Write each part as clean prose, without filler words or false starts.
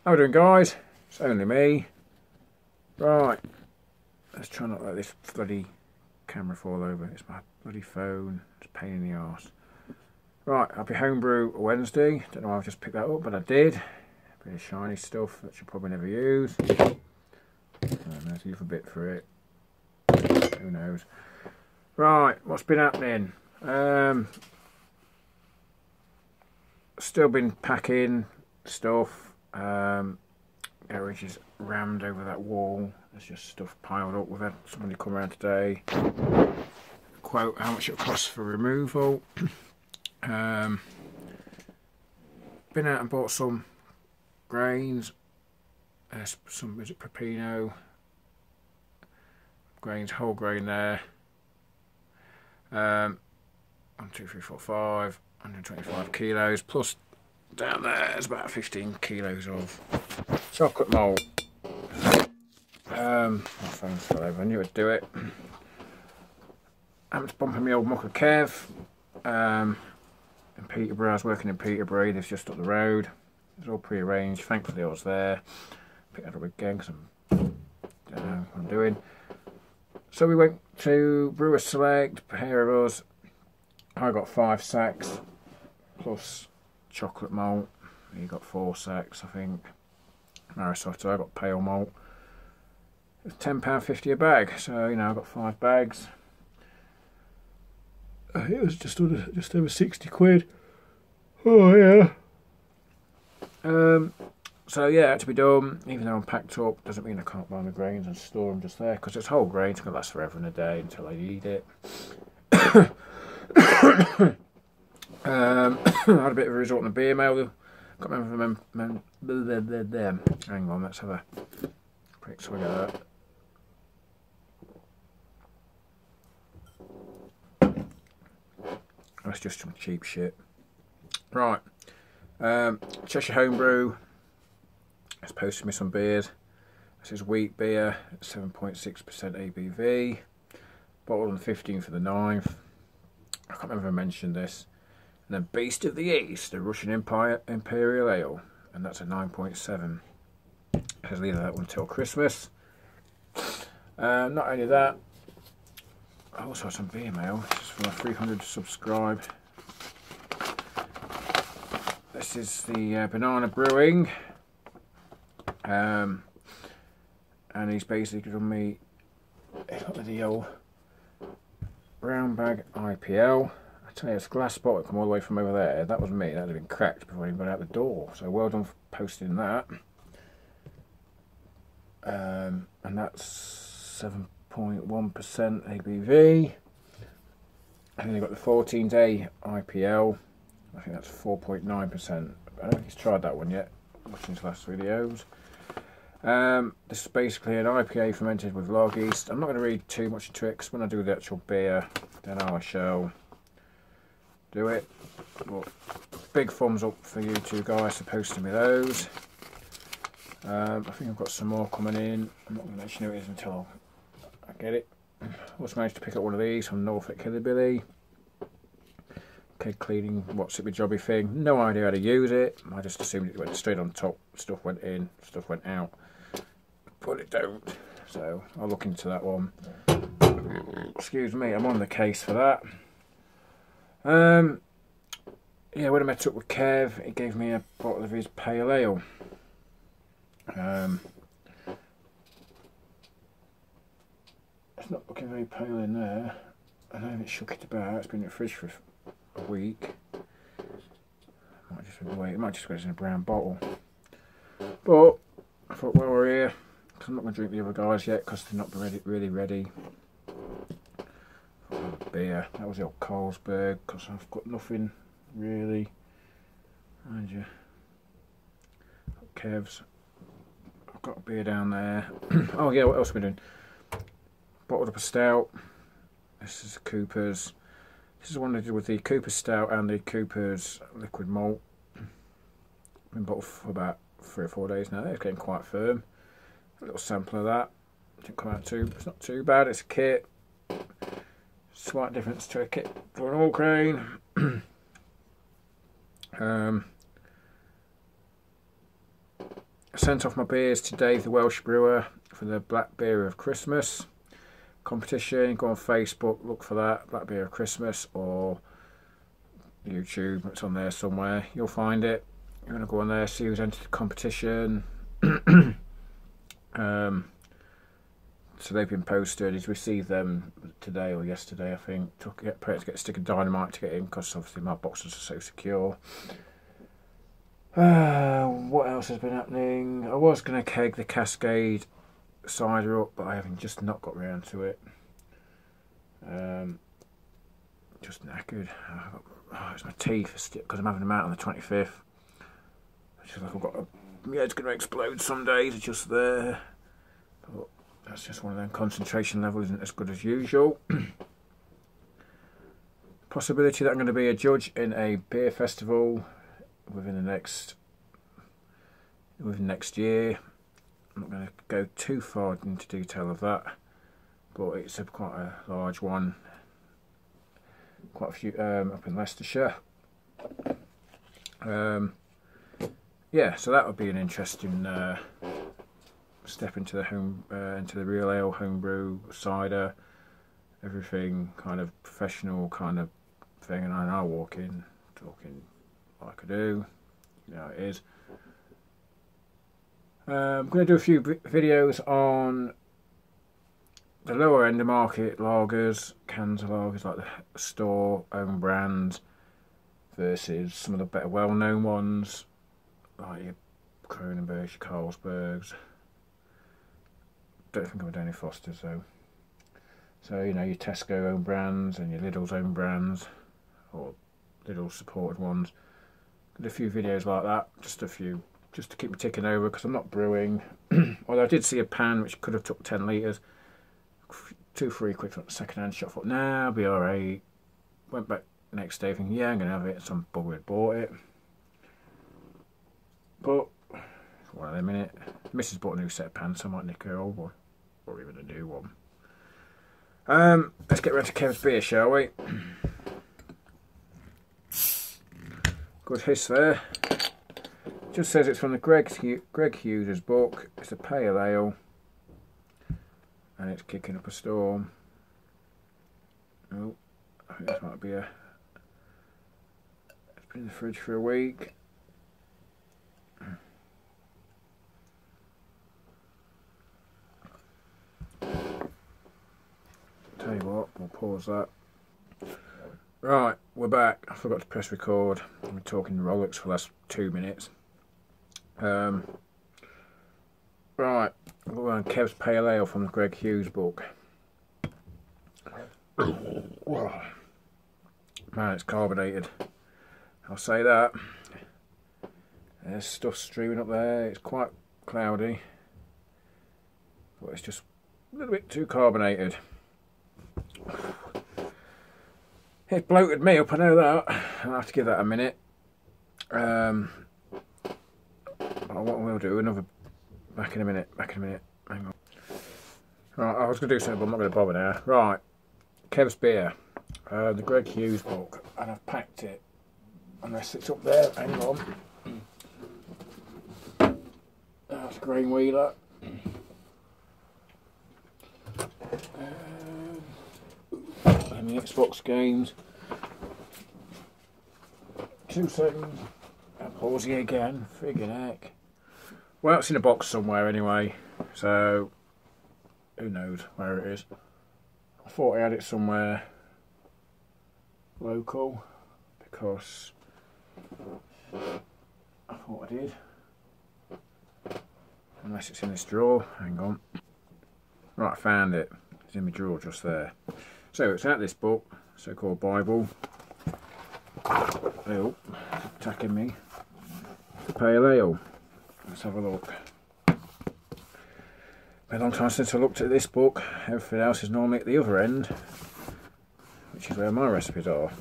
How we doing, guys? It's only me. Right, let's try not to let this bloody camera fall over. It's my bloody phone. It's a pain in the arse. Right, happy homebrew Wednesday. Don't know why I've just picked that up, but I did. A bit of shiny stuff that you'll probably never use. There's a bit for it. Who knows? Right, what's been happening? Still been packing stuff. Garage is rammed over that wall. There's just stuff piled up. We've had somebody come around today, quote how much it costs for removal. Been out and bought some grains. Some, is it Pepino? Grains, whole grain there. 1, 2, 3, 4, 5, 125 kilos, plus down there is about 15 kilos of chocolate malt. My phone's fell over, I knew I'd do it. I'm just bumping my old mucker Kev. In Peterborough, I was working in Peterborough, it's just up the road. It was all pre-arranged, thankfully I was there. Picked that up again because I don't know what I'm doing. So we went to Brewer Select, a pair of us. I got 5 sacks, plus chocolate malt. You got 4 sacks, I think. Marisotto, I got pale malt. It was £10.50 a bag, so you know I got 5 bags. It was just over 60 quid. Oh yeah. So yeah, it had to be done. Even though I'm packed up, doesn't mean I can't buy my grains and store them just there, because it's whole grain. It's gonna last forever and a day until I eat it. I had a bit of a result on the beer mail. Got them. Hang on, let's have a quick swig of that. That's just some cheap shit. Right. Cheshire Homebrew has posted me some beers. This is wheat beer, 7.6% ABV. Bottled on the 15th of the 9th. I can't remember if I mentioned this. And then Beast of the East, the Russian Empire Imperial Ale, and that's a 9.7. I'll leave that one till Christmas. Not only that, I also have some beer mail. This is for my 300 subscribe. This is the Banana Brewing, and he's basically given me the old brown bag IPL. I tell you, it's a glass bottle come all the way from over there. That was me. That would have been cracked before I even got out the door. So well done for posting that. And that's 7.1% ABV. And then you've got the 14-day IPL. I think that's 4.9%. I don't think he's tried that one yet, watching his last videos. This is basically an IPA fermented with log yeast. I'm not going to read too much into it, because when I do the actual beer, then I shall do it. But big thumbs up for you two guys for posting me those. I think I've got some more coming in. I'm not going to mention who it is until I get it. I also managed to pick up one of these from Norfolk Hillybilly. Keg cleaning, what's it with jobby thing. No idea how to use it. I just assumed it went straight on top. Stuff went in, stuff went out. But it don't. So I'll look into that one. Excuse me, I'm on the case for that. Yeah, when I met up with Kev, he gave me a bottle of his pale ale. It's not looking very pale in there. I know it shook it about. It's been in the fridge for a week. Might just wait. It might just go in a brown bottle. But I thought, well, we're here. I'm not going to drink the other guys yet because they're not really ready. Beer. That was the old Carlsberg, because I've got nothing really. Mind you, Kev's. I've got a beer down there. Oh yeah, what else are we doing? Bottled up a stout. This is Cooper's. This is one I did with the Cooper's stout and the Cooper's liquid malt. Been bottled for about 3 or 4 days now. It's getting quite firm. A little sample of that. Didn't come out too. It's not too bad. It's a kit. Slight difference to a kit for an all grain. sent off my beers to Dave the Welsh brewer for the Black Beer of Christmas competition. Go on Facebook, look for that, Black Beer of Christmas, or YouTube, it's on there somewhere, you'll find it. You're going to go on there, see who's entered the competition. So they've been posted. He's received them today or yesterday, I think. To get a stick of dynamite to get in, because obviously my boxes are so secure. What else has been happening? I was going to keg the Cascade cider up, but I haven't just not got round to it. Just knackered. It's my teeth, because I'm having them out on the 25th. It's just like I've got yeah, it's going to explode some days. It's just there. But that's just one of them. Concentration level isn't as good as usual. Possibility that I'm going to be a judge in a beer festival within next year. I'm not going to go too far into detail of that, but it's quite a large one. Quite a few up in Leicestershire. Yeah, so that would be an interesting step into the real ale, homebrew, cider, everything kind of professional kind of thing. And I walk in talking like I do, you know how it is. I'm going to do a few videos on the lower end of market lagers, cans of lagers like the store own brands versus some of the better well-known ones like your Kronenbergs, your Carlsbergs. Don't think I'm doing any Fosters though. So you know, your Tesco own brands and your Lidl's own brands, or Lidl supported ones. Did a few videos like that, just to keep me ticking over, because I'm not brewing. Although I did see a pan which could have took 10 litres. 2-3 quick second hand shop. Thought, nah, I'll be alright. Went back next day thinking, yeah, I'm gonna have it. Some bugger had bought it. But one of them, innit? Mrs. bought a new set of pants, so I might nick her old one, or even a new one. Let's get round to Kev's beer, shall we? Good hiss there. Just says it's from the Greg Hughes' book. It's a pale ale, and it's kicking up a storm. Oh, I think this might be a. It's been in the fridge for a week. Tell you what, we'll pause that. Right, we're back. I forgot to press record. I've been talking Rolex for the last 2 minutes. Right, we're on Kev's Pale Ale from the Greg Hughes book. Whoa. Man, it's carbonated. I'll say that. There's stuff streaming up there. It's quite cloudy, but it's just a little bit too carbonated. It bloated me up, I know that. I'll have to give that a minute. What we'll do, another. Back in a minute. Hang on. Right, I was going to do something, but I'm not going to bother now. Right, Kev's beer, the Greg Hughes book, and I've packed it. Unless it's up there. Hang on. That's a grain wheeler. And the Xbox games. 2 seconds. I'll pause you again. Friggin' heck. Well, it's in a box somewhere anyway, so who knows where it is. I thought I had it somewhere local, because I thought I did. Unless it's in this drawer. Hang on. Right, I found it. It's in my drawer just there. So it's out this book, so-called Bible. Oh, it's attacking me. The Pale Ale. Let's have a look. Been a long time since I looked at this book. Everything else is normally at the other end, which is where my recipes are.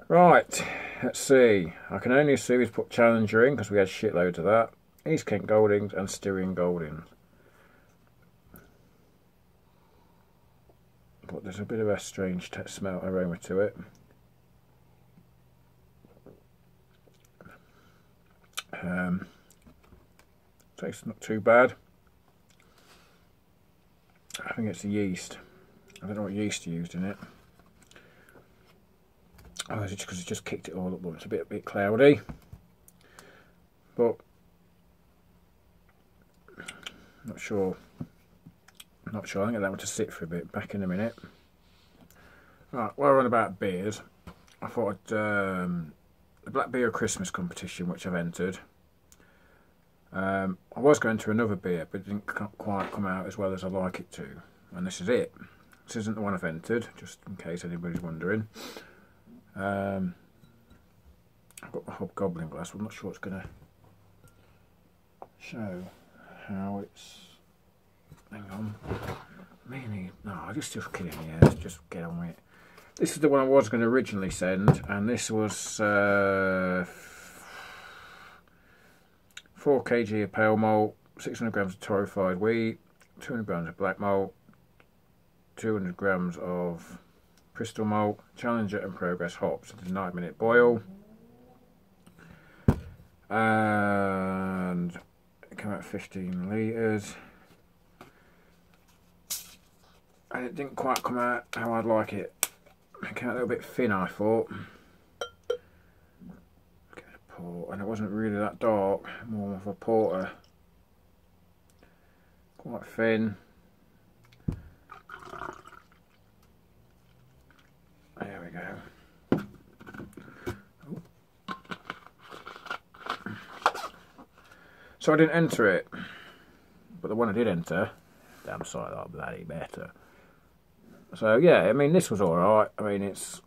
Right, let's see. I can only assume he's put Challenger in, because we had shitloads of that. East Kent Goldings and Styrian Goldings. But there's a bit of a strange smell, aroma to it. Tastes not too bad. I think it's the yeast. I don't know what yeast you used in it. Oh, is it because it just kicked it all up? But it's a bit cloudy. But not sure. Not sure. I think I'll have to sit for a bit. Back in a minute. Right. While we're on about beers, I thought the Black Beer Christmas competition, which I've entered. I was going to another beer, but it didn't quite come out as well as I'd like it to. And this is it. This isn't the one I've entered, just in case anybody's wondering. I've got my hobgoblin glass, but I'm not sure it's going to show how it's... Hang on. No, I just kidding, yeah, let's just get on with it. This is the one I was going to originally send, and this was 4 kg of pale malt, 600 grams of torrefied wheat, 200 grams of black malt, 200 grams of Bristol malt, Challenger and Progress hops. It's a 9-minute boil, and it came out 15 litres, and it didn't quite come out how I'd like it. It came out a little bit thin, I thought. And it wasn't really that dark, more of a porter. Quite thin. There we go. So I didn't enter it, but the one I did enter, damn sight that bloody better. So yeah, I mean this was alright. I mean it's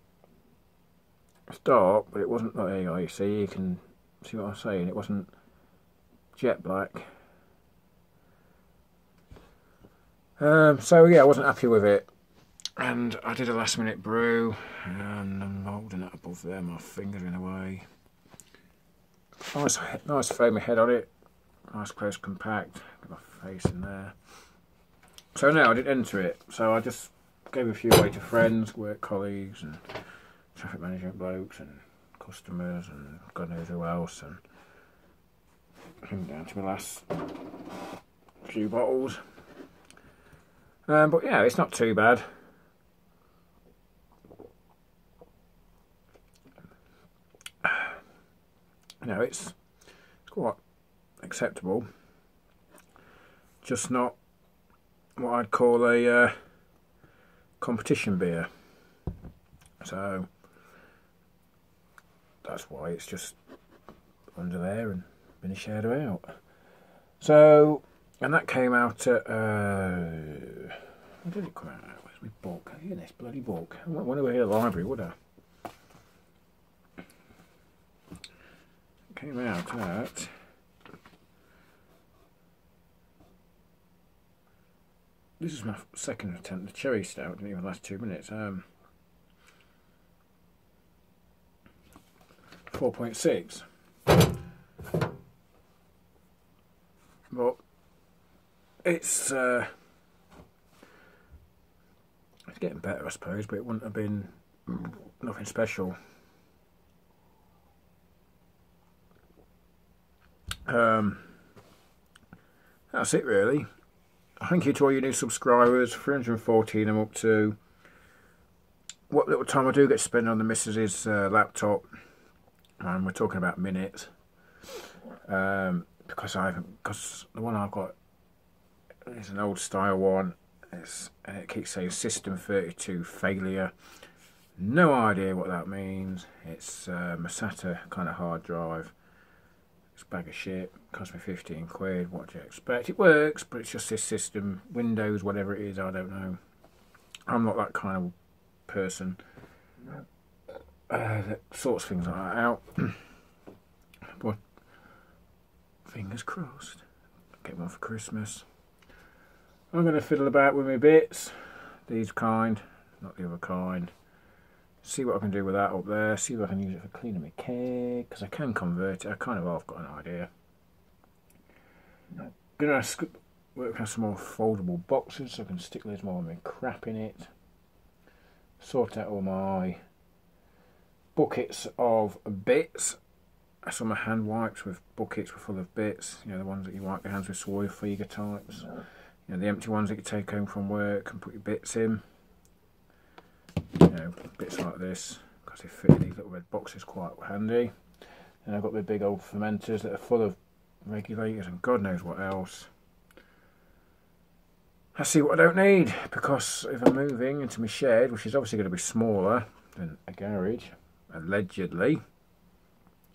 dark, but it wasn't like, there you go, you see, you can see what I'm saying, it wasn't jet black. So yeah, I wasn't happy with it, and I did a last minute brew, and I'm holding it above there, my fingers in the way. Nice foamy head on it, nice close compact, got my face in there. So no, I didn't enter it, so I just gave a few away to friends, work colleagues, and traffic management blokes, and customers, and God knows who else, and came down to my last few bottles. But yeah, it's not too bad. No, it's quite acceptable. Just not what I'd call a competition beer. So that's why it's just under there and been shared out. So, and that came out at when did it come out? Where's my book? I hear this bloody book. I went over here to the library, would I? It came out at this is my second attempt. The cherry stout didn't even last 2 minutes. 4.6. But it's getting better, I suppose, but it wouldn't have been nothing special. That's it really. Thank you to all you new subscribers. 314 I'm up to. What little time I do get spent on the missus's laptop, and we're talking about minutes, because the one I've got is an old style one. It keeps saying system 32 failure. No idea what that means. It's a SATA kind of hard drive. It's a bag of shit. Cost me 15 quid. What do you expect? It works, but it's just this system, Windows, whatever it is, I don't know. I'm not that kind of person that sorts things like that out. But fingers crossed. Get one for Christmas. I'm going to fiddle about with my bits. These kind, not the other kind. See what I can do with that up there. See if I can use it for cleaning my keg, because I can convert it. I kind of have got an idea. I'm going to work on some more foldable boxes so I can stick loads more of my crap in it. Sort out all my buckets of bits, some hand wipes with buckets were full of bits. You know, the ones that you wipe your hands with, soil figure types. You know, the empty ones that you take home from work and put your bits in. You know, bits like this, because they fit in these little red boxes quite handy. And I've got the big old fermenters that are full of regulators and God knows what else. I see what I don't need, because if I'm moving into my shed, which is obviously going to be smaller than a garage, allegedly,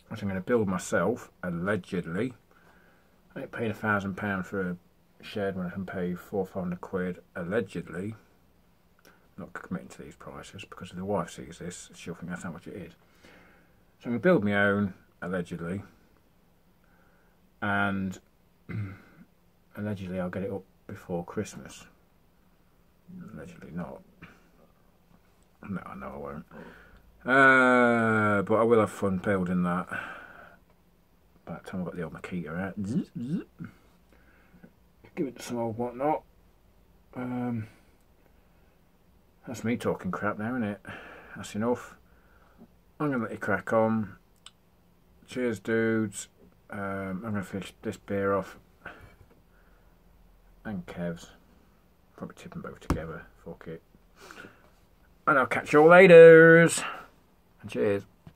which I'm going to build myself, allegedly. I ain't paying £1,000 for a shed when I can pay £400 or £500, allegedly. I'm not committing to these prices, because if the wife sees this, she'll think that's how much it is. So I'm going to build my own, allegedly, and allegedly I'll get it up before Christmas. Allegedly not. No, I know I won't. But I will have fun building that. By the time I've got the old Makita out. Give it some old whatnot. That's me talking crap now, isn't it? That's enough. I'm going to let you crack on. Cheers, dudes. I'm going to finish this beer off. And Kev's. Probably tip them both together. Fuck it. And I'll catch you all later. And cheers.